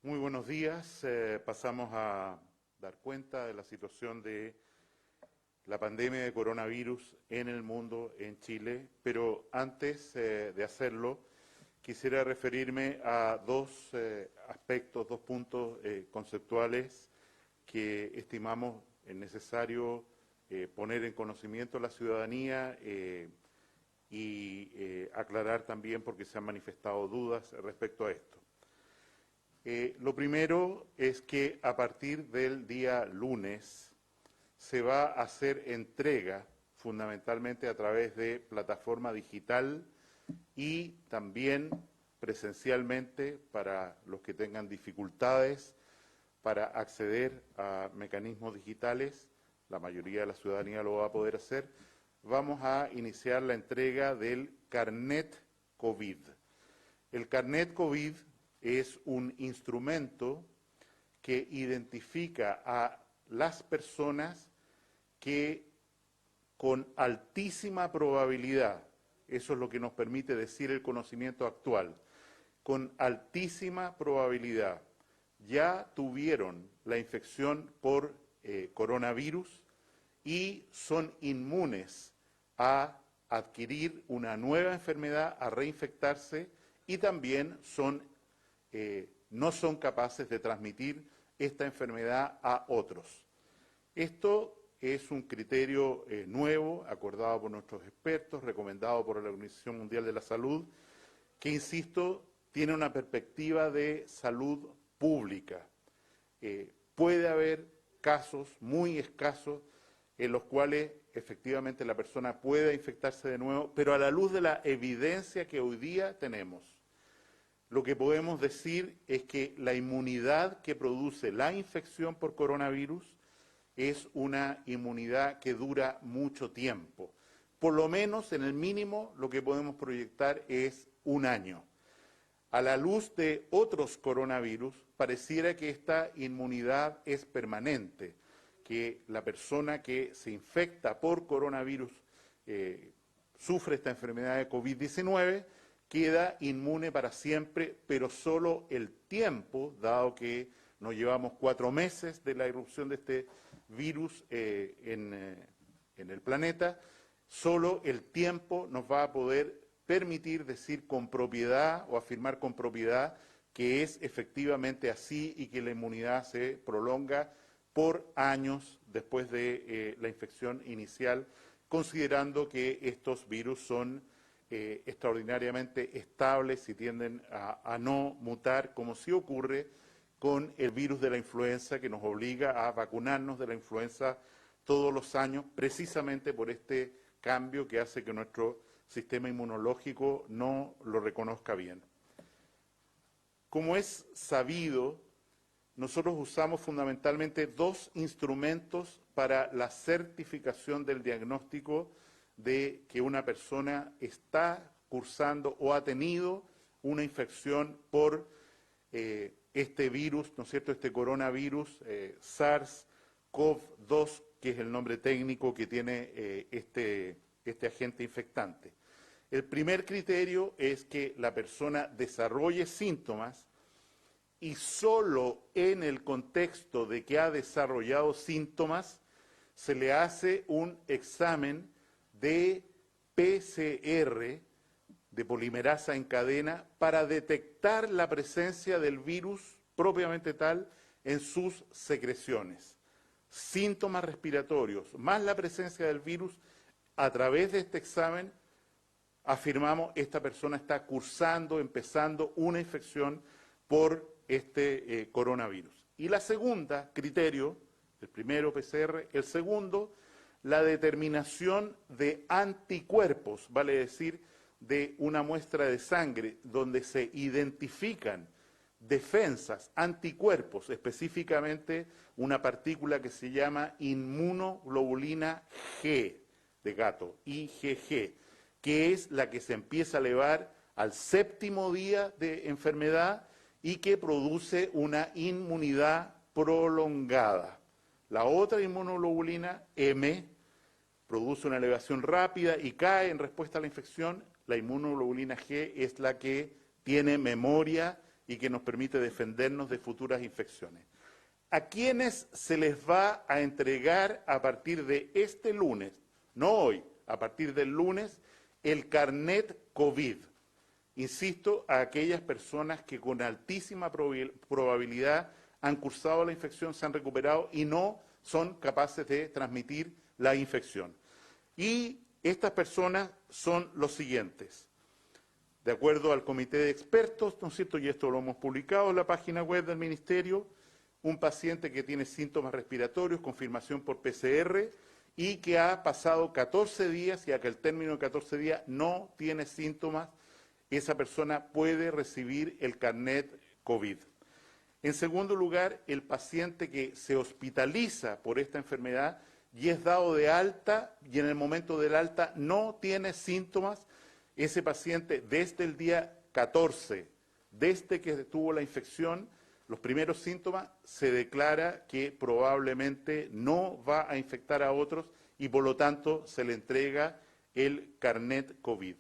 Muy buenos días. Pasamos a dar cuenta de la situación de la pandemia de coronavirus en el mundo, en Chile, pero antes de hacerlo, quisiera referirme a dos aspectos, dos puntos conceptuales que estimamos necesario poner en conocimiento a la ciudadanía y aclarar también porque se han manifestado dudas respecto a esto. Lo primero es que a partir del día lunes se va a hacer entrega fundamentalmente a través de plataforma digital y también presencialmente para los que tengan dificultades para acceder a mecanismos digitales, la mayoría de la ciudadanía lo va a poder hacer. Vamos a iniciar la entrega del Carnet COVID. El Carnet COVID es un instrumento que identifica a las personas que con altísima probabilidad, eso es lo que nos permite decir el conocimiento actual, con altísima probabilidad ya tuvieron la infección por coronavirus y son inmunes a adquirir una nueva enfermedad, a reinfectarse y también no son capaces de transmitir esta enfermedad a otros. Esto es un criterio nuevo, acordado por nuestros expertos, recomendado por la Organización Mundial de la Salud, que, insisto, tiene una perspectiva de salud pública. Puede haber casos muy escasos en los cuales efectivamente la persona pueda infectarse de nuevo, pero a la luz de la evidencia que hoy día tenemos, lo que podemos decir es que la inmunidad que produce la infección por coronavirus es una inmunidad que dura mucho tiempo. Por lo menos, en el mínimo, lo que podemos proyectar es un año. A la luz de otros coronavirus, pareciera que esta inmunidad es permanente, que la persona que se infecta por coronavirus, sufre esta enfermedad de COVID-19, queda inmune para siempre, pero solo el tiempo, dado que nos llevamos 4 meses de la irrupción de este virus en el planeta, solo el tiempo nos va a poder permitir decir con propiedad o afirmar con propiedad que es efectivamente así y que la inmunidad se prolonga por años después de la infección inicial, considerando que estos virus son extraordinariamente estables y tienden a no mutar, como sí ocurre con el virus de la influenza, que nos obliga a vacunarnos de la influenza todos los años, precisamente por este cambio que hace que nuestro sistema inmunológico no lo reconozca bien. Como es sabido, nosotros usamos fundamentalmente 2 instrumentos para la certificación del diagnóstico de que una persona está cursando o ha tenido una infección por este virus, ¿no es cierto?, este coronavirus, SARS-CoV-2, que es el nombre técnico que tiene este agente infectante. El primer criterio es que la persona desarrolle síntomas y solo en el contexto de que ha desarrollado síntomas se le hace un examen de PCR, de polimerasa en cadena, para detectar la presencia del virus propiamente tal en sus secreciones. Síntomas respiratorios, más la presencia del virus, a través de este examen afirmamos esta persona está cursando, empezando una infección por este coronavirus. Y la segunda criterio, el primero PCR, el segundo, la determinación de anticuerpos, vale decir, de una muestra de sangre donde se identifican defensas, anticuerpos, específicamente una partícula que se llama inmunoglobulina G, de gato, IgG, que es la que se empieza a elevar al 7º día de enfermedad y que produce una inmunidad prolongada. La otra inmunoglobulina, M, produce una elevación rápida y cae en respuesta a la infección. La inmunoglobulina G es la que tiene memoria y que nos permite defendernos de futuras infecciones. ¿A quiénes se les va a entregar a partir de este lunes, no hoy, a partir del lunes, el carnet COVID? Insisto, a aquellas personas que con altísima probabilidad han cursado la infección, se han recuperado y no son capaces de transmitir la infección. Y estas personas son los siguientes. De acuerdo al comité de expertos, ¿no es cierto?, y esto lo hemos publicado en la página web del Ministerio, un paciente que tiene síntomas respiratorios, confirmación por PCR, y que ha pasado 14 días, y a que al término de 14 días no tiene síntomas, esa persona puede recibir el carnet COVID. En segundo lugar, el paciente que se hospitaliza por esta enfermedad y es dado de alta, y en el momento del alta no tiene síntomas, ese paciente desde el día 14, desde que tuvo la infección, los primeros síntomas, se declara que probablemente no va a infectar a otros y por lo tanto se le entrega el carnet COVID.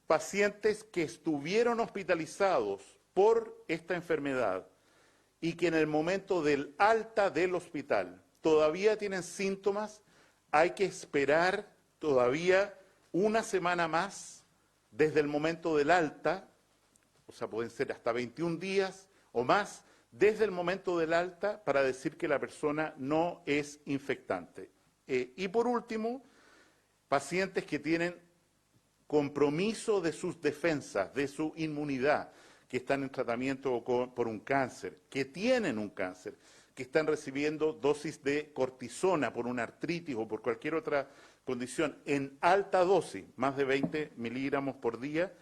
Pacientes que estuvieron hospitalizados por esta enfermedad y que en el momento del alta del hospital todavía tienen síntomas, hay que esperar todavía una semana más desde el momento del alta, o sea, pueden ser hasta 21 días o más, desde el momento del alta para decir que la persona no es infectante. Y por último, pacientes que tienen compromiso de sus defensas, de su inmunidad, que están en tratamiento por un cáncer, que tienen un cáncer, que están recibiendo dosis de cortisona por una artritis o por cualquier otra condición en alta dosis, más de 20 miligramos por día,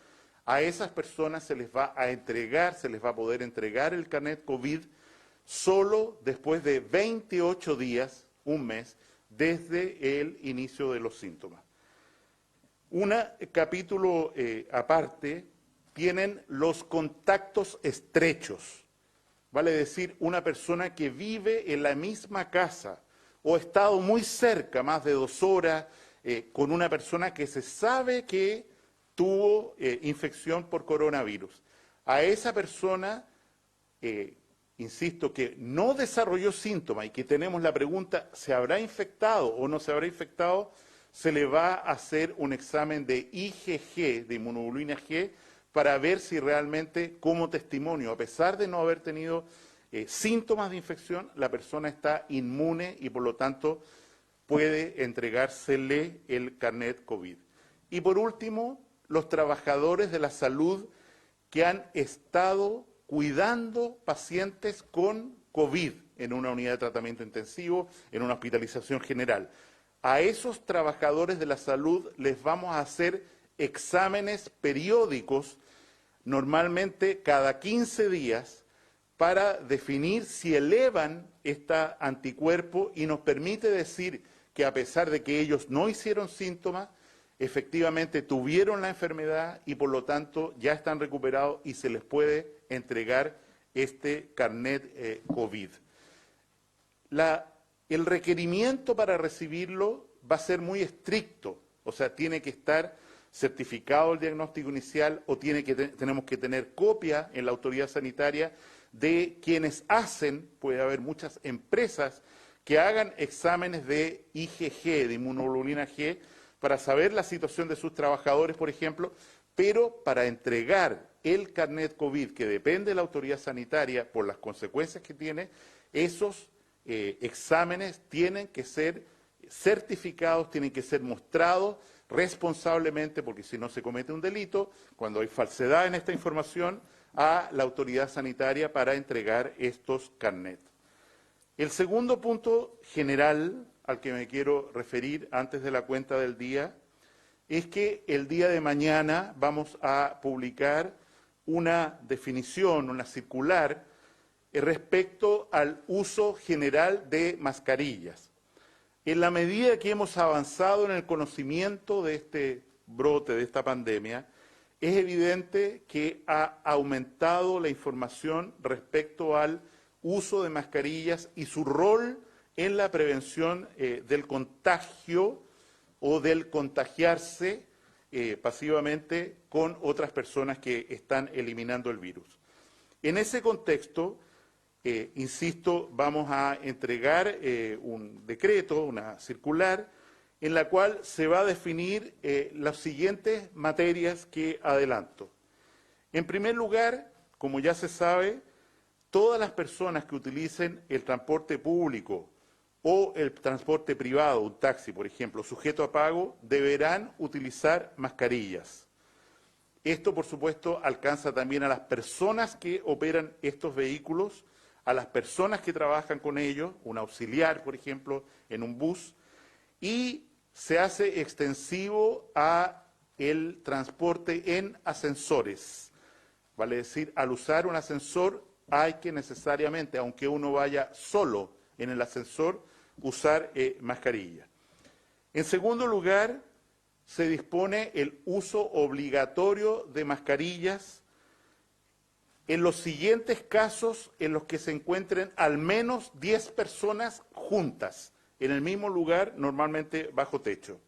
a esas personas se les va a entregar, se les va a poder entregar el carnet COVID solo después de 28 días, un mes, desde el inicio de los síntomas. Un capítulo aparte tienen los contactos estrechos, vale decir, una persona que vive en la misma casa o ha estado muy cerca, más de 2 horas, con una persona que se sabe que tuvo infección por coronavirus. A esa persona, insisto, que no desarrolló síntomas y que tenemos la pregunta, ¿se habrá infectado o no se habrá infectado?, se le va a hacer un examen de IgG, de inmunoglobulina G, para ver si realmente, como testimonio, a pesar de no haber tenido síntomas de infección, la persona está inmune y por lo tanto puede entregársele el carnet COVID. Y por último, los trabajadores de la salud que han estado cuidando pacientes con COVID en una unidad de tratamiento intensivo, en una hospitalización general. A esos trabajadores de la salud les vamos a hacer exámenes periódicos, normalmente cada 15 días, para definir si elevan este anticuerpo y nos permite decir que a pesar de que ellos no hicieron síntomas, efectivamente tuvieron la enfermedad y por lo tanto ya están recuperados y se les puede entregar este carnet COVID. El requerimiento para recibirlo va a ser muy estricto, o sea, tiene que estar certificado el diagnóstico inicial o tenemos que tener copia en la autoridad sanitaria de quienes hacen, puede haber muchas empresas que hagan exámenes de IgG, de inmunoglobulina G, para saber la situación de sus trabajadores, por ejemplo, pero para entregar el carnet COVID, que depende de la autoridad sanitaria por las consecuencias que tiene, esos exámenes tienen que ser certificados, tienen que ser mostrados responsablemente, porque si no se comete un delito, cuando hay falsedad en esta información, a la autoridad sanitaria para entregar estos carnets. El segundo punto general al que me quiero referir antes de la cuenta del día es que el día de mañana vamos a publicar una definición, una circular, respecto al uso general de mascarillas. En la medida que hemos avanzado en el conocimiento de este brote, de esta pandemia, es evidente que ha aumentado la información respecto al uso de mascarillas y su rol en la prevención del contagio o del contagiarse pasivamente con otras personas que están eliminando el virus. En ese contexto, insisto, vamos a entregar un decreto, una circular, en la cual se va a definir las siguientes materias que adelanto. En primer lugar, como ya se sabe, todas las personas que utilicen el transporte público o el transporte privado, un taxi, por ejemplo, sujeto a pago, deberán utilizar mascarillas. Esto, por supuesto, alcanza también a las personas que operan estos vehículos, a las personas que trabajan con ellos, un auxiliar, por ejemplo, en un bus, y se hace extensivo a el transporte en ascensores. Vale decir, al usar un ascensor hay que necesariamente, aunque uno vaya solo en el ascensor, usar mascarilla. En segundo lugar, se dispone el uso obligatorio de mascarillas en los siguientes casos en los que se encuentren al menos 10 personas juntas en el mismo lugar, normalmente bajo techo.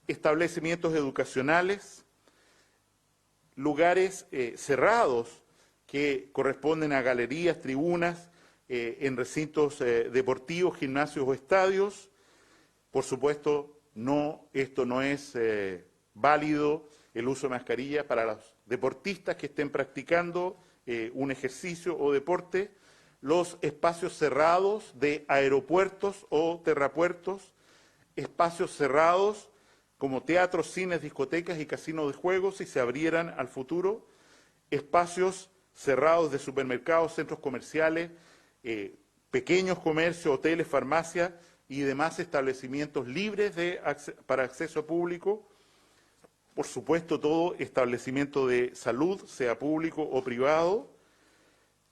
Establecimientos educacionales, lugares cerrados que corresponden a galerías, tribunas, en recintos deportivos, gimnasios o estadios. Por supuesto, esto no es válido el uso de mascarilla para los deportistas que estén practicando un ejercicio o deporte, los espacios cerrados de aeropuertos o terrapuertos, espacios cerrados como teatros, cines, discotecas y casinos de juegos si se abrieran al futuro, espacios cerrados de supermercados, centros comerciales, pequeños comercios, hoteles, farmacias y demás establecimientos libres para acceso público. Por supuesto, todo establecimiento de salud, sea público o privado,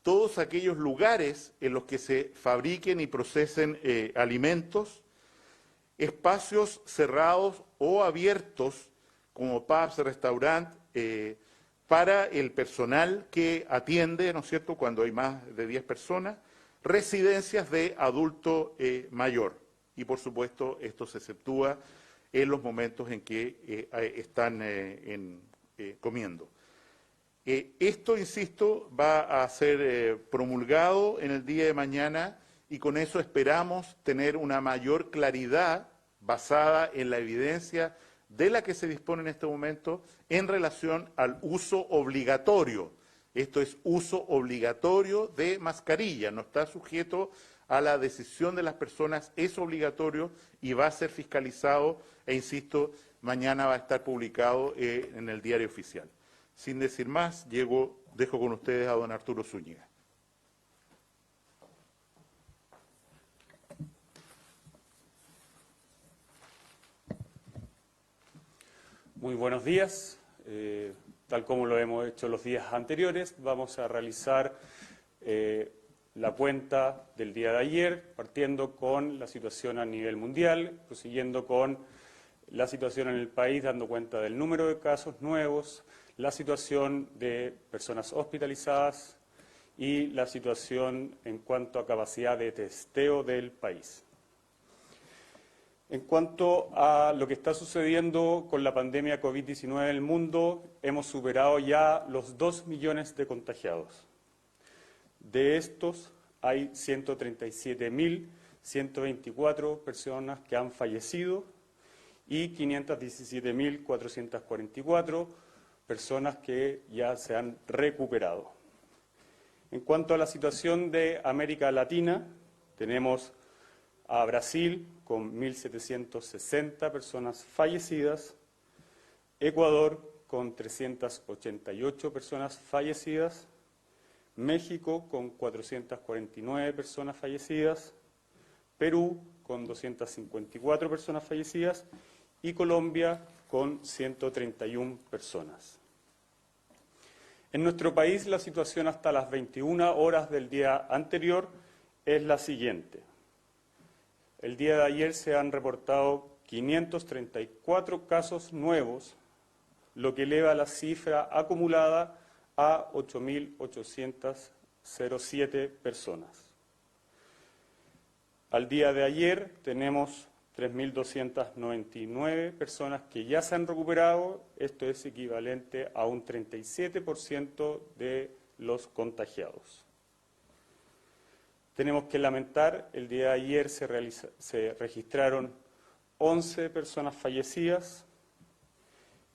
todos aquellos lugares en los que se fabriquen y procesen alimentos, espacios cerrados o abiertos como pubs, restaurantes, para el personal que atiende, ¿no es cierto?, cuando hay más de 10 personas, residencias de adulto mayor. Y, por supuesto, esto se exceptúa en los momentos en que están comiendo. Esto, insisto, va a ser promulgado en el día de mañana y con eso esperamos tener una mayor claridad basada en la evidencia de la que se dispone en este momento en relación al uso obligatorio. Esto es uso obligatorio de mascarilla, no está sujeto a la decisión de las personas, es obligatorio y va a ser fiscalizado e, insisto, mañana va a estar publicado en el diario oficial. Sin decir más, dejo con ustedes a don Arturo Zúñiga. Muy buenos días. Tal como lo hemos hecho los días anteriores, vamos a realizar la cuenta del día de ayer, partiendo con la situación a nivel mundial, prosiguiendo con la situación en el país, dando cuenta del número de casos nuevos, la situación de personas hospitalizadas y la situación en cuanto a capacidad de testeo del país. En cuanto a lo que está sucediendo con la pandemia COVID-19 en el mundo, hemos superado ya los 2 millones de contagiados. De estos, hay 137.124 personas que han fallecido y 517.444 personas que ya se han recuperado. En cuanto a la situación de América Latina, tenemos a Brasil con 1.760 personas fallecidas, Ecuador con 388 personas fallecidas, México con 449 personas fallecidas, Perú con 254 personas fallecidas y Colombia con 131 personas. En nuestro país la situación hasta las 21 horas del día anterior es la siguiente. El día de ayer se han reportado 534 casos nuevos, lo que eleva la cifra acumulada a 8.807 personas. Al día de ayer tenemos 3.299 personas que ya se han recuperado, esto es equivalente a un 37% de los contagiados. Tenemos que lamentar, el día de ayer se registraron 11 personas fallecidas.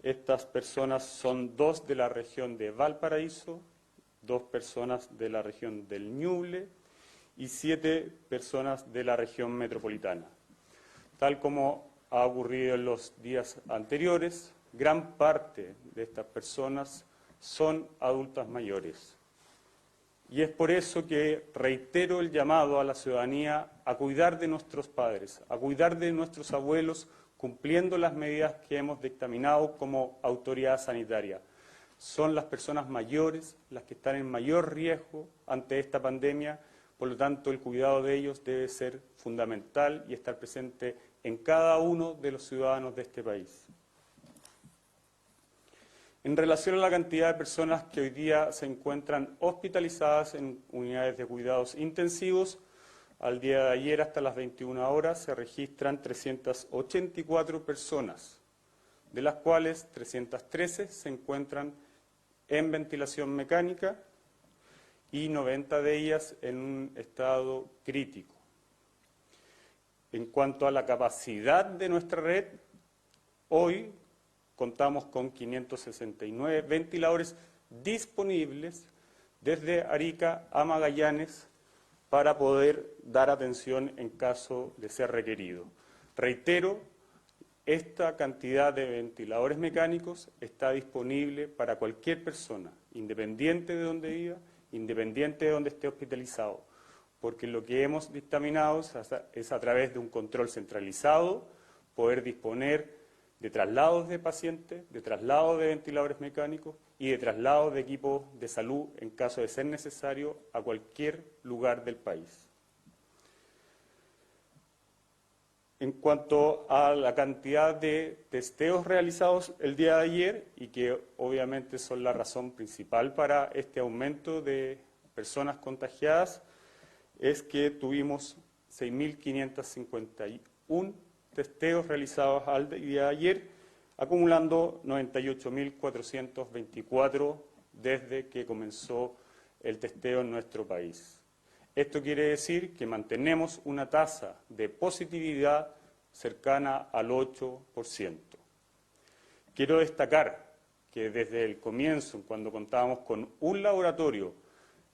Estas personas son 2 de la región de Valparaíso, 2 personas de la región del Ñuble y 7 personas de la región metropolitana. Tal como ha ocurrido en los días anteriores, gran parte de estas personas son adultas mayores. Y es por eso que reitero el llamado a la ciudadanía a cuidar de nuestros padres, a cuidar de nuestros abuelos, cumpliendo las medidas que hemos dictaminado como autoridad sanitaria. Son las personas mayores las que están en mayor riesgo ante esta pandemia, por lo tanto el cuidado de ellos debe ser fundamental y estar presente en cada uno de los ciudadanos de este país. En relación a la cantidad de personas que hoy día se encuentran hospitalizadas en unidades de cuidados intensivos, al día de ayer hasta las 21 horas se registran 384 personas, de las cuales 313 se encuentran en ventilación mecánica y 90 de ellas en un estado crítico. En cuanto a la capacidad de nuestra red, hoy contamos con 569 ventiladores disponibles desde Arica a Magallanes para poder dar atención en caso de ser requerido. Reitero, esta cantidad de ventiladores mecánicos está disponible para cualquier persona, independiente de donde viva, independiente de donde esté hospitalizado, porque lo que hemos dictaminado es a través de un control centralizado poder disponer de traslados de pacientes, de traslados de ventiladores mecánicos y de traslados de equipos de salud en caso de ser necesario a cualquier lugar del país. En cuanto a la cantidad de testeos realizados el día de ayer, y que obviamente son la razón principal para este aumento de personas contagiadas, es que tuvimos 6.551 testeos realizados al día de ayer, acumulando 98.424 desde que comenzó el testeo en nuestro país. Esto quiere decir que mantenemos una tasa de positividad cercana al 8%. Quiero destacar que desde el comienzo, cuando contábamos con un laboratorio,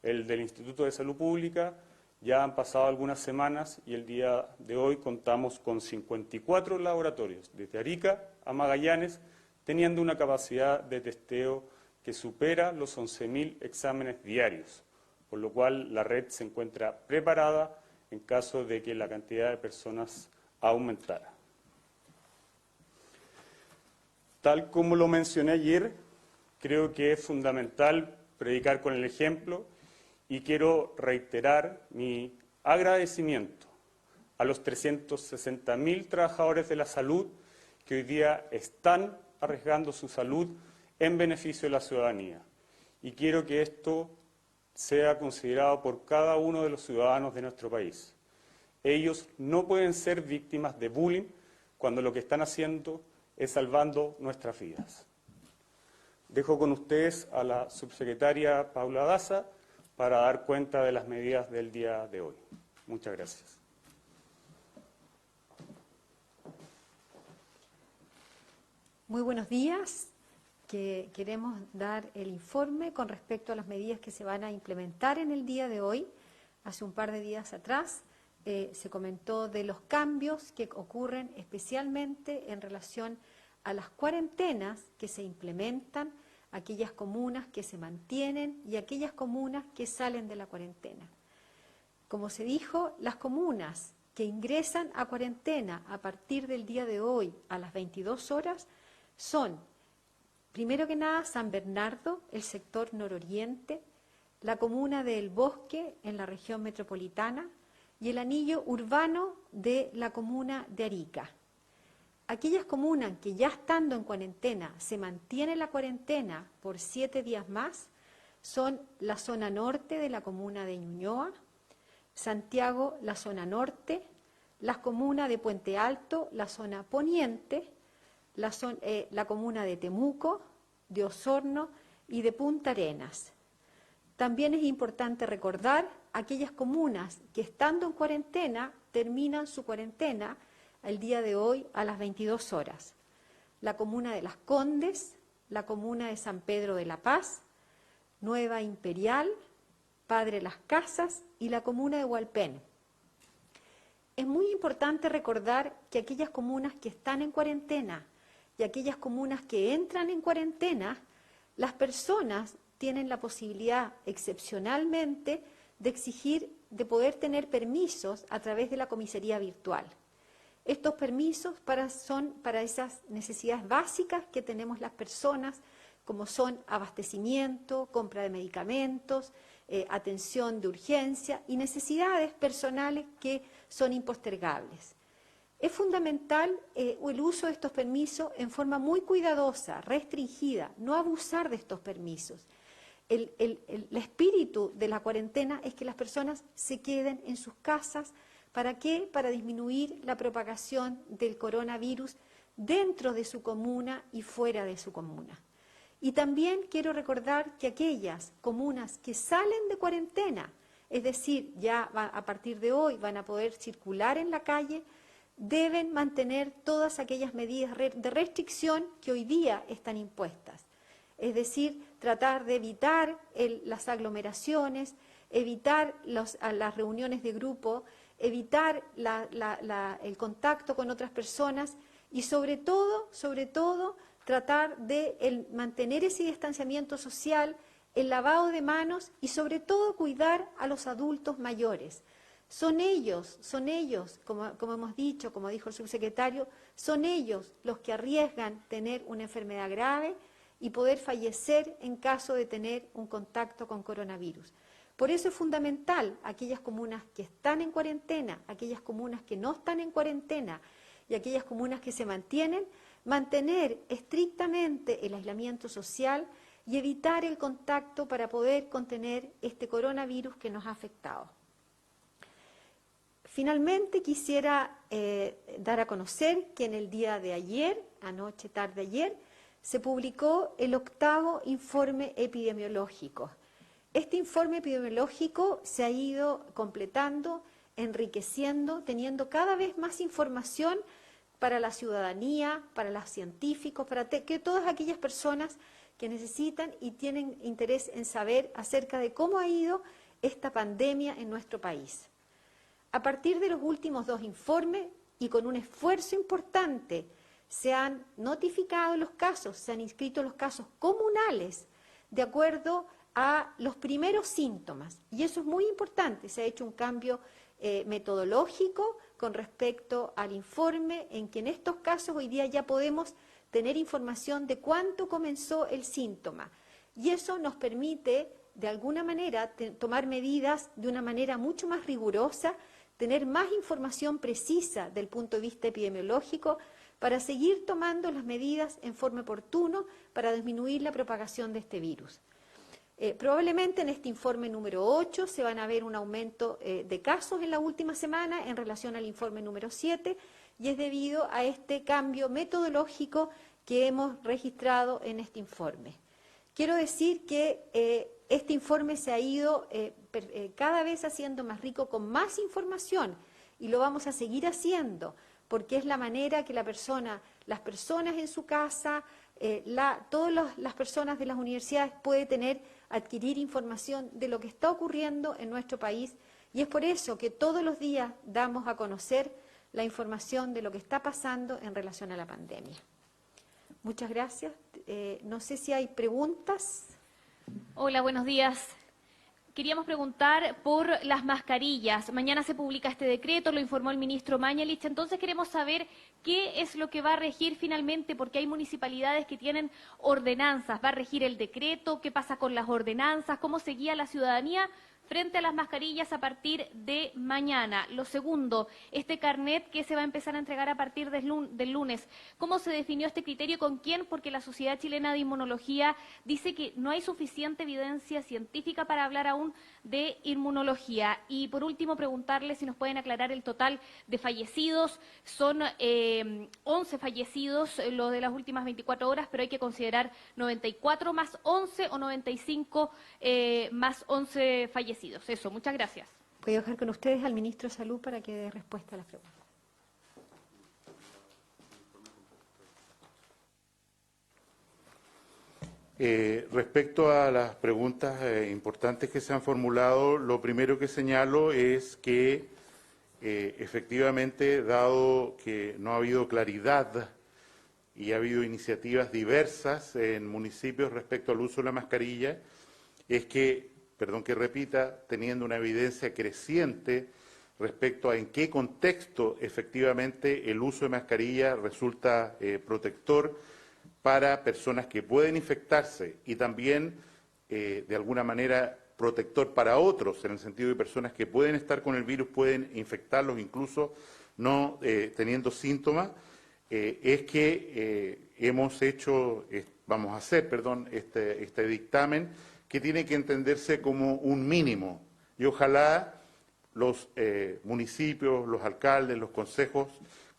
el del Instituto de Salud Pública, ya han pasado algunas semanas y el día de hoy contamos con 54 laboratorios, desde Arica a Magallanes, teniendo una capacidad de testeo que supera los 11.000 exámenes diarios, por lo cual la red se encuentra preparada en caso de que la cantidad de personas aumentara. Tal como lo mencioné ayer, creo que es fundamental predicar con el ejemplo. Y quiero reiterar mi agradecimiento a los 360.000 trabajadores de la salud que hoy día están arriesgando su salud en beneficio de la ciudadanía. Y quiero que esto sea considerado por cada uno de los ciudadanos de nuestro país. Ellos no pueden ser víctimas de bullying cuando lo que están haciendo es salvando nuestras vidas. Dejo con ustedes a la subsecretaria Paula Daza para dar cuenta de las medidas del día de hoy. Muchas gracias. Muy buenos días. Queremos dar el informe con respecto a las medidas que se van a implementar en el día de hoy. Hace un par de días atrás se comentó de los cambios que ocurren especialmente en relación a las cuarentenas que se implementan, aquellas comunas que se mantienen y aquellas comunas que salen de la cuarentena. Como se dijo, las comunas que ingresan a cuarentena a partir del día de hoy a las 22 horas son, primero que nada, San Bernardo, el sector nororiente, la comuna de El Bosque en la región metropolitana y el anillo urbano de la comuna de Arica. Aquellas comunas que ya estando en cuarentena se mantiene la cuarentena por 7 días más son la zona norte de la comuna de Ñuñoa, Santiago, la zona norte, las comunas de Puente Alto, la zona poniente, la comuna de Temuco, de Osorno y de Punta Arenas. También es importante recordar aquellas comunas que estando en cuarentena terminan su cuarentena el día de hoy a las 22 horas. La comuna de Las Condes, la comuna de San Pedro de la Paz, Nueva Imperial, Padre Las Casas y la comuna de Hualpén. Es muy importante recordar que aquellas comunas que están en cuarentena y aquellas comunas que entran en cuarentena, las personas tienen la posibilidad excepcionalmente de exigir, de poder tener permisos a través de la comisaría virtual. Estos permisos son para esas necesidades básicas que tenemos las personas, como son abastecimiento, compra de medicamentos, atención de urgencia y necesidades personales que son impostergables. Es fundamental el uso de estos permisos en forma muy cuidadosa, restringida, no abusar de estos permisos. El espíritu de la cuarentena es que las personas se queden en sus casas. ¿Para qué? Para disminuir la propagación del coronavirus dentro de su comuna y fuera de su comuna. Y también quiero recordar que aquellas comunas que salen de cuarentena, es decir, ya a partir de hoy van a poder circular en la calle, deben mantener todas aquellas medidas de restricción que hoy día están impuestas. Es decir, tratar de evitar las aglomeraciones, evitar las reuniones de grupo, evitar el contacto con otras personas y sobre todo, tratar de mantener ese distanciamiento social, el lavado de manos y sobre todo cuidar a los adultos mayores. Son ellos, como hemos dicho, como dijo el subsecretario, son ellos los que arriesgan tener una enfermedad grave y poder fallecer en caso de tener un contacto con coronavirus. Por eso es fundamental aquellas comunas que están en cuarentena, aquellas comunas que no están en cuarentena y aquellas comunas que se mantener estrictamente el aislamiento social y evitar el contacto para poder contener este coronavirus que nos ha afectado. Finalmente quisiera dar a conocer que en el día de ayer, anoche, tarde ayer, se publicó el 8º informe epidemiológico. Este informe epidemiológico se ha ido completando, enriqueciendo, teniendo cada vez más información para la ciudadanía, para los científicos, para que todas aquellas personas que necesitan y tienen interés en saber acerca de cómo ha ido esta pandemia en nuestro país. A partir de los últimos 2 informes y con un esfuerzo importante, se han notificado los casos, se han inscrito los casos comunales de acuerdo a los primeros síntomas. Y eso es muy importante, se ha hecho un cambio metodológico con respecto al informe, en que en estos casos hoy día ya podemos tener información de cuánto comenzó el síntoma. Y eso nos permite, de alguna manera, tomar medidas de una manera mucho más rigurosa, tener más información precisa del punto de vista epidemiológico para seguir tomando las medidas en forma oportuna para disminuir la propagación de este virus. Probablemente en este informe número 8 se van a ver un aumento de casos en la última semana en relación al informe número 7 y es debido a este cambio metodológico que hemos registrado en este informe. Quiero decir que este informe se ha ido cada vez haciendo más rico con más información y lo vamos a seguir haciendo porque es la manera que las personas en su casa, todas las personas de las universidades pueden adquirir información de lo que está ocurriendo en nuestro país y es por eso que todos los días damos a conocer la información de lo que está pasando en relación a la pandemia. Muchas gracias. No sé si hay preguntas. Hola, buenos días. Queríamos preguntar por las mascarillas. Mañana se publica este decreto, lo informó el ministro Mañalich. Entonces queremos saber qué es lo que va a regir finalmente, porque hay municipalidades que tienen ordenanzas. ¿Va a regir el decreto? ¿Qué pasa con las ordenanzas? ¿Cómo se guía la ciudadanía frente a las mascarillas a partir de mañana. Lo segundo, este carnet que se va a empezar a entregar a partir del lunes. ¿Cómo se definió este criterio? ¿Con quién? Porque la Sociedad Chilena de Inmunología dice que no hay suficiente evidencia científica para hablar aún de inmunología. Y por último, preguntarle si nos pueden aclarar el total de fallecidos. Son 11 fallecidos lo de las últimas 24 horas, pero hay que considerar 94 más 11 o 95 más 11 fallecidos. Eso, muchas gracias. Voy a dejar con ustedes al ministro de Salud para que dé respuesta a las preguntas. Respecto a las preguntas importantes que se han formulado, lo primero que señalo es que efectivamente, dado que no ha habido claridad y ha habido iniciativas diversas en municipios respecto al uso de la mascarilla, es que, perdón que repita, teniendo una evidencia creciente respecto a en qué contexto efectivamente el uso de mascarilla resulta protector para personas que pueden infectarse y también, de alguna manera, protector para otros, en el sentido de personas que pueden estar con el virus, pueden infectarlos incluso no teniendo síntomas, es que vamos a hacer este dictamen que tiene que entenderse como un mínimo y ojalá los municipios, los alcaldes, los consejos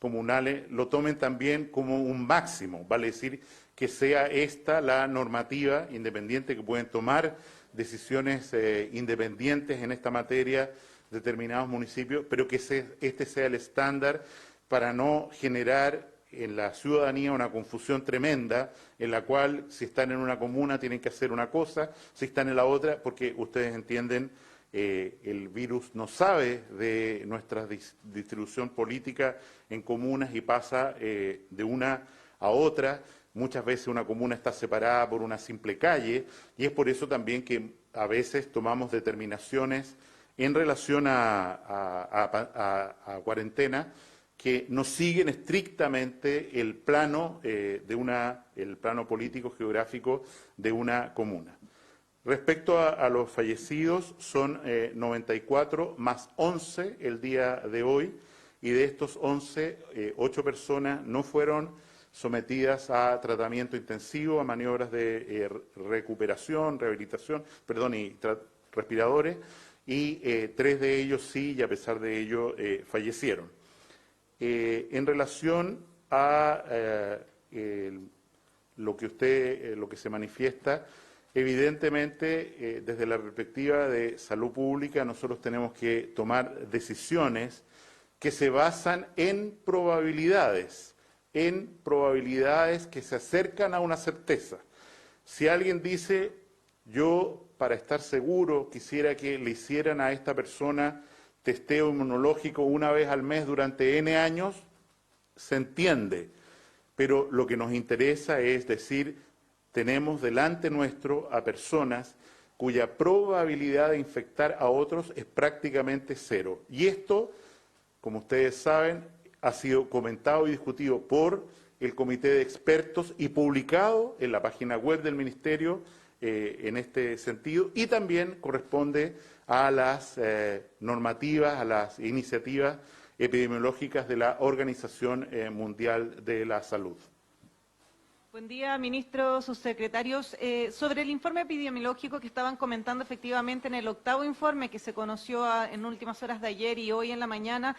comunales lo tomen también como un máximo, vale decir que sea esta la normativa independiente, que pueden tomar decisiones independientes en esta materia determinados municipios, pero que este sea el estándar para no generar en la ciudadanía una confusión tremenda en la cual si están en una comuna tienen que hacer una cosa, si están en la otra, porque ustedes entienden, el virus no sabe de nuestra distribución política en comunas y pasa de una a otra. Muchas veces una comuna está separada por una simple calle y es por eso también que a veces tomamos determinaciones en relación a cuarentena que no siguen estrictamente el plano el plano político geográfico de una comuna. Respecto a los fallecidos, son 94 más 11 el día de hoy, y de estos 11, 8 personas no fueron sometidas a tratamiento intensivo, a maniobras de recuperación, rehabilitación, y respiradores, y 3 de ellos sí, y a pesar de ello fallecieron. En relación a lo que se manifiesta, evidentemente, desde la perspectiva de salud pública, nosotros tenemos que tomar decisiones que se basan en probabilidades que se acercan a una certeza. Si alguien dice, yo para estar seguro quisiera que le hicieran a esta persona testeo inmunológico una vez al mes durante N años, se entiende, pero lo que nos interesa es decir, tenemos delante nuestro a personas cuya probabilidad de infectar a otros es prácticamente cero. Y esto, como ustedes saben, ha sido comentado y discutido por el Comité de Expertos y publicado en la página web del Ministerio en este sentido, y también corresponde a las normativas, a las iniciativas epidemiológicas de la Organización Mundial de la Salud. Buen día, ministros, subsecretarios. Sobre el informe epidemiológico que estaban comentando, efectivamente, en el 8º informe que se conoció en últimas horas de ayer y hoy en la mañana,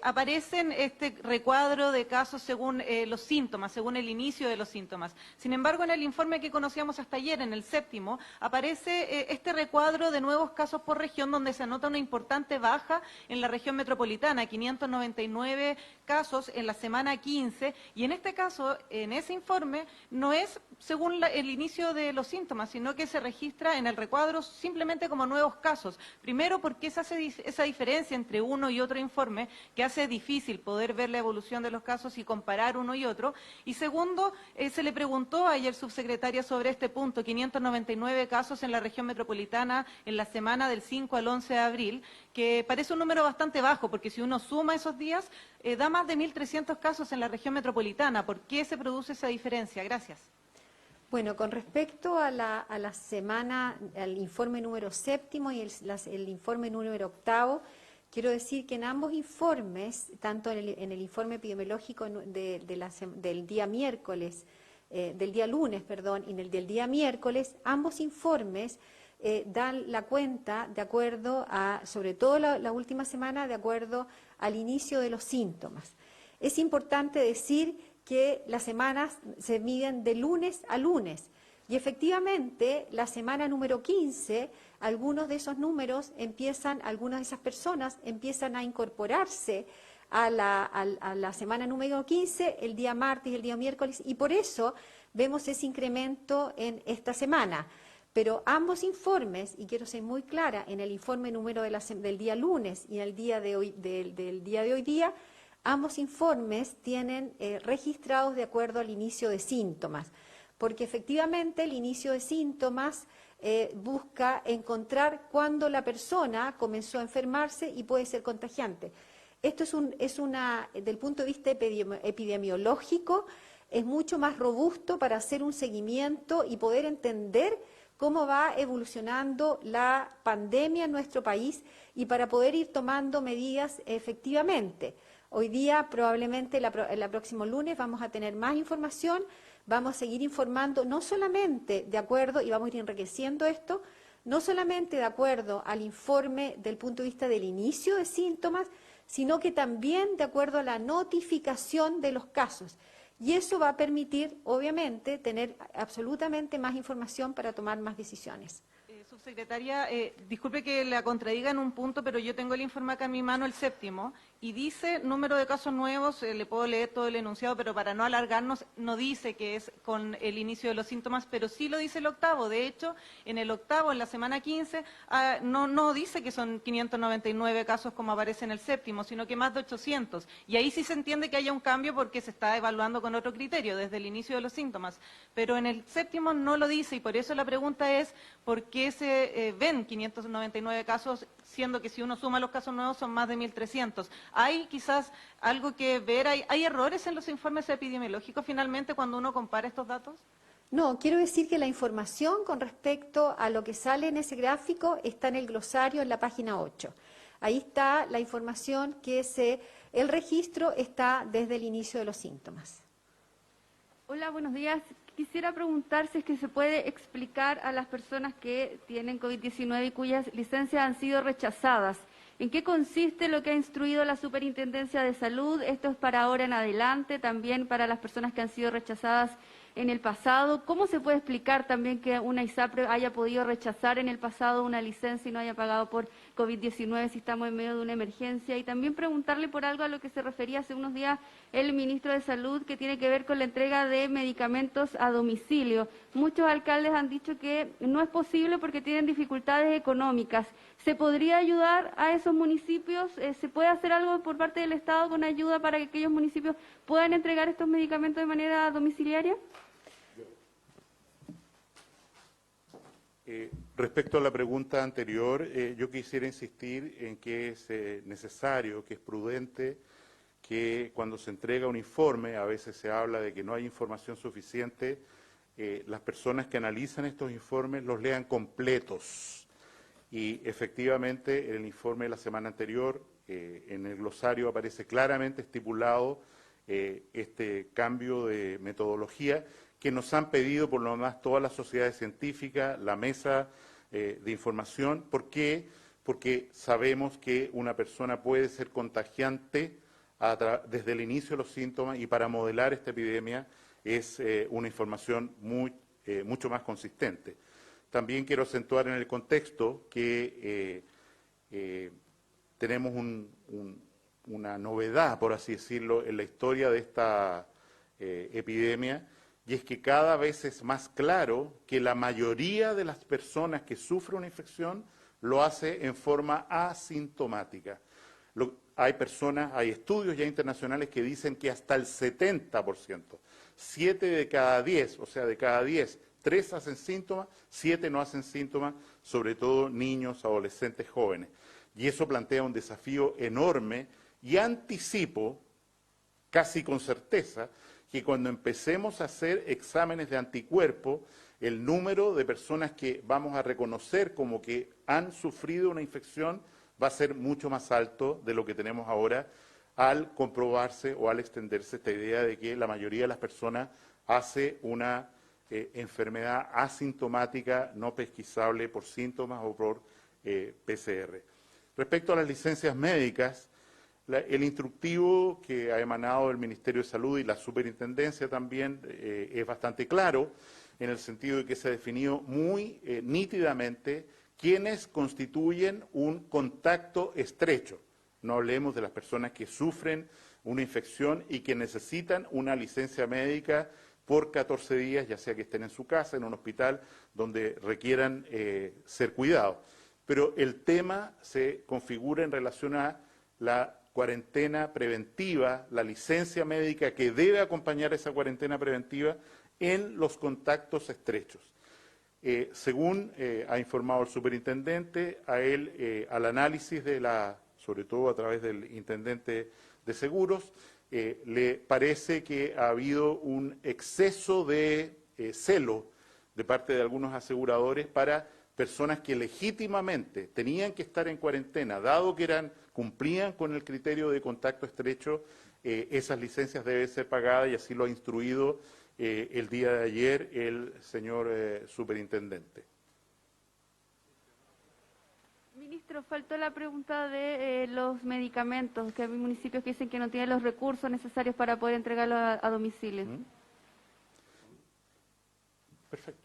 aparecen este recuadro de casos según los síntomas, según el inicio de los síntomas. Sin embargo, en el informe que conocíamos hasta ayer, en el 7º, aparece este recuadro de nuevos casos por región, donde se anota una importante baja en la región metropolitana, 599 casos en la semana 15, y en este caso, en ese informe, no es según el inicio de los síntomas, sino que se registra en el recuadro simplemente como nuevos casos. Primero, porque se hace esa diferencia entre uno y otro informe, que hace difícil poder ver la evolución de los casos y comparar uno y otro. Y segundo, se le preguntó ayer subsecretaria sobre este punto, 599 casos en la región metropolitana en la semana del 5 al 11 de abril, que parece un número bastante bajo, porque si uno suma esos días, da más de 1.300 casos en la región metropolitana. ¿Por qué se produce esa diferencia? Gracias. Bueno, con respecto a la semana, al informe número 7 y el informe número 8, quiero decir que en ambos informes, tanto en el informe epidemiológico del día miércoles, del día lunes, perdón, y en el del día miércoles, ambos informes dan la cuenta de acuerdo a, sobre todo la última semana, de acuerdo al inicio de los síntomas. Es importante decir que las semanas se miden de lunes a lunes y efectivamente la semana número 15, algunos de esos números algunas de esas personas empiezan a incorporarse a la semana número 15, el día martes y el día miércoles, y por eso vemos ese incremento en esta semana. Pero ambos informes, y quiero ser muy clara, en el informe número del día lunes y en el día de hoy, del día de hoy día, ambos informes tienen registrados de acuerdo al inicio de síntomas, porque efectivamente el inicio de síntomas busca encontrar cuándo la persona comenzó a enfermarse y puede ser contagiante. Esto del punto de vista epidemiológico, es mucho más robusto para hacer un seguimiento y poder entender cómo va evolucionando la pandemia en nuestro país y para poder ir tomando medidas efectivamente. Hoy día, probablemente el próximo lunes, vamos a tener más información, vamos a seguir informando, no solamente de acuerdo, y vamos a ir enriqueciendo esto, no solamente de acuerdo al informe del punto de vista del inicio de síntomas, sino que también de acuerdo a la notificación de los casos. Y eso va a permitir, obviamente, tener absolutamente más información para tomar más decisiones. Subsecretaria, disculpe que la contradiga en un punto, pero yo tengo el informe acá en mi mano, el 7º, y dice número de casos nuevos, le puedo leer todo el enunciado, pero para no alargarnos, no dice que es con el inicio de los síntomas, pero sí lo dice el 8º. De hecho, en el 8º, en la semana 15, no dice que son 599 casos como aparece en el 7º, sino que más de 800. Y ahí sí se entiende que haya un cambio porque se está evaluando con otro criterio, desde el inicio de los síntomas. Pero en el 7º no lo dice, y por eso la pregunta es, ¿por qué se ven 599 casos, siendo que si uno suma los casos nuevos son más de 1.300? ¿Hay quizás algo que ver? ¿Hay errores en los informes epidemiológicos finalmente cuando uno compara estos datos? No, quiero decir que la información con respecto a lo que sale en ese gráfico está en el glosario en la página 8. Ahí está la información el registro está desde el inicio de los síntomas. Hola, buenos días. Quisiera preguntar si es que se puede explicar a las personas que tienen COVID-19 y cuyas licencias han sido rechazadas. ¿En qué consiste lo que ha instruido la Superintendencia de Salud? Esto es para ahora en adelante, también para las personas que han sido rechazadas en el pasado. ¿Cómo se puede explicar también que una ISAPRE haya podido rechazar en el pasado una licencia y no haya pagado por COVID-19 si estamos en medio de una emergencia? Y también preguntarle por algo a lo que se refería hace unos días el ministro de Salud, que tiene que ver con la entrega de medicamentos a domicilio. Muchos alcaldes han dicho que no es posible porque tienen dificultades económicas. ¿Se podría ayudar a esos municipios? ¿Se puede hacer algo por parte del Estado con ayuda para que aquellos municipios puedan entregar estos medicamentos de manera domiciliaria? Respecto a la pregunta anterior, yo quisiera insistir en que es necesario, que es prudente, que cuando se entrega un informe, a veces se habla de que no hay información suficiente, las personas que analizan estos informes los lean completos. Y efectivamente, en el informe de la semana anterior, en el glosario aparece claramente estipulado este cambio de metodología que nos han pedido por lo demás todas las sociedades científicas, la mesa de información. ¿Por qué? Porque sabemos que una persona puede ser contagiante desde el inicio de los síntomas, y para modelar esta epidemia es una información mucho más consistente. También quiero acentuar en el contexto que tenemos una novedad, por así decirlo, en la historia de esta epidemia, y es que cada vez es más claro que la mayoría de las personas que sufren una infección lo hace en forma asintomática. Hay estudios ya internacionales que dicen que hasta el 70%, 7 de cada 10, o sea, de cada 10, 3 hacen síntomas, 7 no hacen síntomas, sobre todo niños, adolescentes, jóvenes. Y eso plantea un desafío enorme, y anticipo, casi con certeza, que cuando empecemos a hacer exámenes de anticuerpos, el número de personas que vamos a reconocer como que han sufrido una infección va a ser mucho más alto de lo que tenemos ahora al comprobarse o al extenderse esta idea de que la mayoría de las personas hace una enfermedad asintomática no pesquisable por síntomas o por PCR. Respecto a las licencias médicas, el instructivo que ha emanado del Ministerio de Salud y la Superintendencia también es bastante claro, en el sentido de que se ha definido muy nítidamente quiénes constituyen un contacto estrecho. No hablemos de las personas que sufren una infección y que necesitan una licencia médica por 14 días, ya sea que estén en su casa, en un hospital, donde requieran ser cuidados. Pero el tema se configura en relación a la cuarentena preventiva, la licencia médica que debe acompañar esa cuarentena preventiva en los contactos estrechos. Según ha informado el superintendente, a él, al análisis de sobre todo a través del intendente de seguros, le parece que ha habido un exceso de celo de parte de algunos aseguradores para personas que legítimamente tenían que estar en cuarentena, dado que cumplían con el criterio de contacto estrecho, esas licencias deben ser pagadas y así lo ha instruido el día de ayer el señor superintendente. Ministro, faltó la pregunta de los medicamentos, que hay municipios que dicen que no tienen los recursos necesarios para poder entregarlos a domicilio. Perfecto.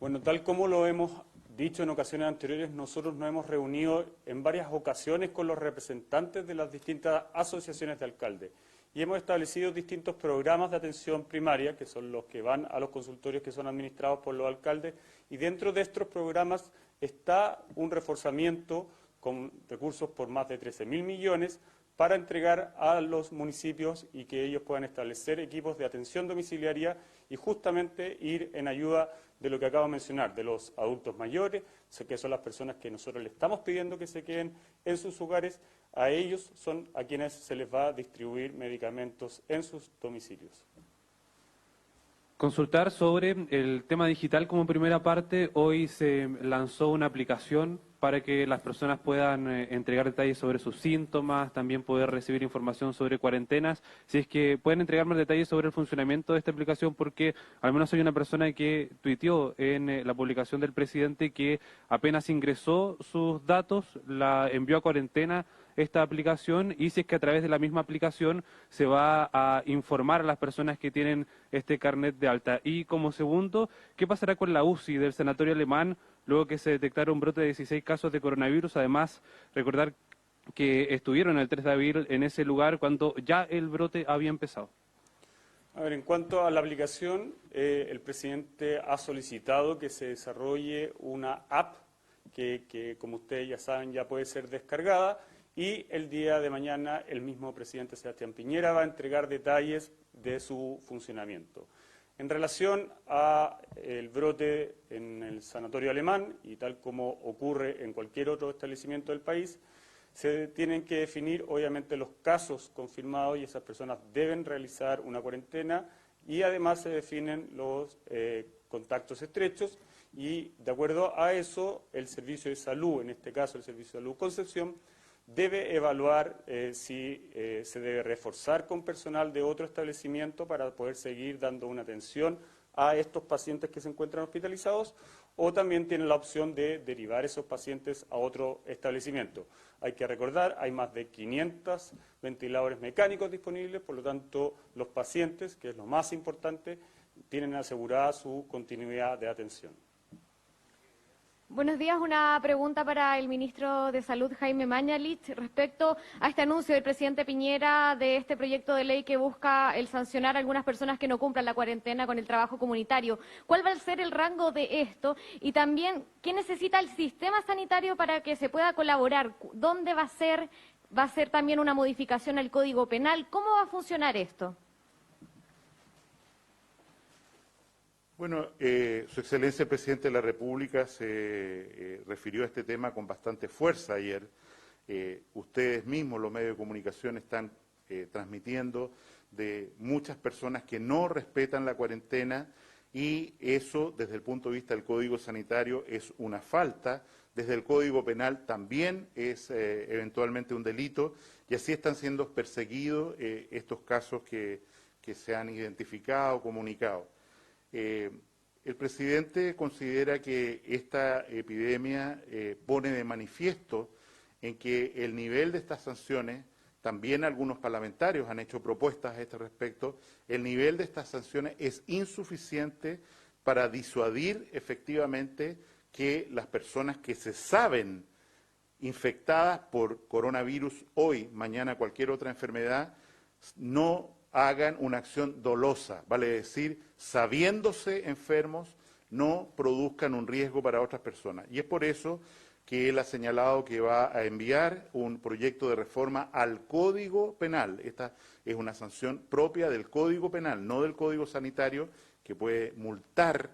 Bueno, tal como lo hemos dicho en ocasiones anteriores, nosotros nos hemos reunido en varias ocasiones con los representantes de las distintas asociaciones de alcaldes y hemos establecido distintos programas de atención primaria, que son los que van a los consultorios que son administrados por los alcaldes, y dentro de estos programas está un reforzamiento con recursos por más de 13.000 millones para entregar a los municipios y que ellos puedan establecer equipos de atención domiciliaria y justamente ir en ayuda de lo que acabo de mencionar, de los adultos mayores, que son las personas que nosotros le estamos pidiendo que se queden en sus hogares, a ellos son a quienes se les va a distribuir medicamentos en sus domicilios. Consultar sobre el tema digital como primera parte. Hoy se lanzó una aplicación para que las personas puedan entregar detalles sobre sus síntomas, también poder recibir información sobre cuarentenas. Si es que pueden entregar más detalles sobre el funcionamiento de esta aplicación, porque al menos hay una persona que tuiteó en la publicación del presidente que apenas ingresó sus datos, la envió a cuarentena esta aplicación, y si es que a través de la misma aplicación se va a informar a las personas que tienen este carnet de alta. Y como segundo, ¿qué pasará con la UCI del Sanatorio Alemán luego que se detectaron un brote de 16 casos de coronavirus? Además, recordar que estuvieron el 3 de abril en ese lugar cuando ya el brote había empezado. A ver, en cuanto a la aplicación, el presidente ha solicitado que se desarrolle una app que, como ustedes ya saben, ya puede ser descargada, y el día de mañana el mismo presidente Sebastián Piñera va a entregar detalles de su funcionamiento. En relación al brote en el Sanatorio Alemán, y tal como ocurre en cualquier otro establecimiento del país, se tienen que definir obviamente los casos confirmados y esas personas deben realizar una cuarentena, y además se definen los contactos estrechos, y de acuerdo a eso el Servicio de Salud, en este caso el Servicio de Salud Concepción, debe evaluar si se debe reforzar con personal de otro establecimiento para poder seguir dando una atención a estos pacientes que se encuentran hospitalizados, o también tiene la opción de derivar esos pacientes a otro establecimiento. Hay que recordar, hay más de 500 ventiladores mecánicos disponibles, por lo tanto los pacientes, que es lo más importante, tienen asegurada su continuidad de atención. Buenos días, una pregunta para el ministro de Salud, Jaime Mañalich, respecto a este anuncio del presidente Piñera de este proyecto de ley que busca el sancionar a algunas personas que no cumplan la cuarentena con el trabajo comunitario. ¿Cuál va a ser el rango de esto? Y también, ¿qué necesita el sistema sanitario para que se pueda colaborar? ¿Dónde va a ser? ¿Va a ser también una modificación al Código Penal? ¿Cómo va a funcionar esto? Bueno, Su Excelencia el Presidente de la República se refirió a este tema con bastante fuerza ayer. Ustedes mismos, los medios de comunicación, están transmitiendo, de muchas personas que no respetan la cuarentena, y eso, desde el punto de vista del Código Sanitario, es una falta. Desde el Código Penal también es eventualmente un delito, y así están siendo perseguidos estos casos que se han identificado, comunicado. El presidente considera que esta epidemia pone de manifiesto en que el nivel de estas sanciones, también algunos parlamentarios han hecho propuestas a este respecto, el nivel de estas sanciones es insuficiente para disuadir efectivamente que las personas que se saben infectadas por coronavirus hoy, mañana cualquier otra enfermedad, no hagan una acción dolosa, vale decir, sabiéndose enfermos, no produzcan un riesgo para otras personas. Y es por eso que él ha señalado que va a enviar un proyecto de reforma al Código Penal. Esta es una sanción propia del Código Penal, no del Código Sanitario, que puede multar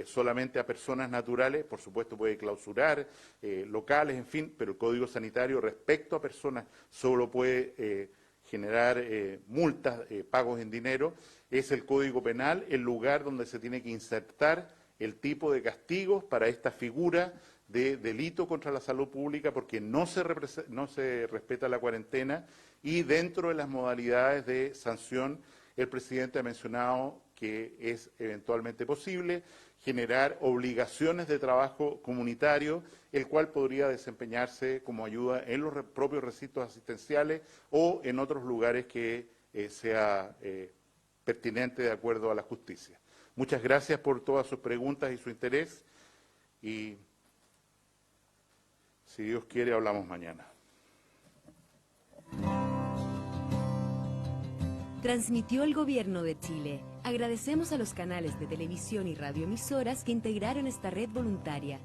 solamente a personas naturales, por supuesto puede clausurar locales, en fin, pero el Código Sanitario respecto a personas solo puede generar multas, pagos en dinero. Es el Código Penal el lugar donde se tiene que insertar el tipo de castigos para esta figura de delito contra la salud pública, porque no se respeta la cuarentena, y dentro de las modalidades de sanción el presidente ha mencionado que es eventualmente posible generar obligaciones de trabajo comunitario, el cual podría desempeñarse como ayuda en los propios recintos asistenciales o en otros lugares que sea pertinente de acuerdo a la justicia. Muchas gracias por todas sus preguntas y su interés, y si Dios quiere hablamos mañana. Transmitió el Gobierno de Chile. Agradecemos a los canales de televisión y radioemisoras que integraron esta red voluntaria.